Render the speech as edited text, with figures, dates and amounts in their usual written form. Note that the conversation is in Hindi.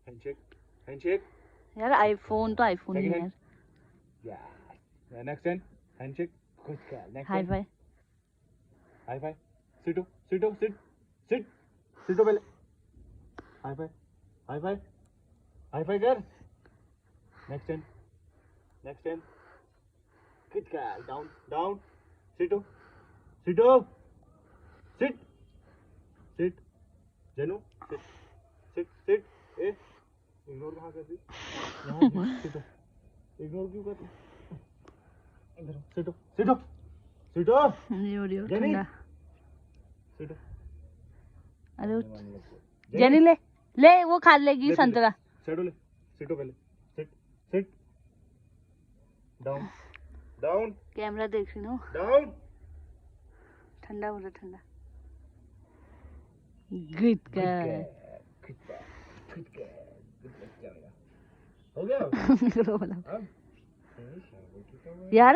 हैंडशेक हैंडशेक यार आईफोन तो आईफोन ही है यार। या next hand handshake good girl next high five high five सिटो सिटो सिट सिट सिटो पहले high five high five high five कर next hand good girl down down सिटो सिटो सिट सिट जनू सिट सिट सिट ए इग्नोर कहाँ कर दी यहाँ सिटो इग्नोर क्यों कर दी इधर सिटो सिटो सिटो नहीं हो रही हो जेनी ठंडा। सिटो अरे जेनी ले ले वो खा लेगी संतरा। सिटो ले सिटो पहले sit sit down down camera देख रही हूँ डाउन ठंडा हो रहा ठंडा। गुड गर्ल हो गया यार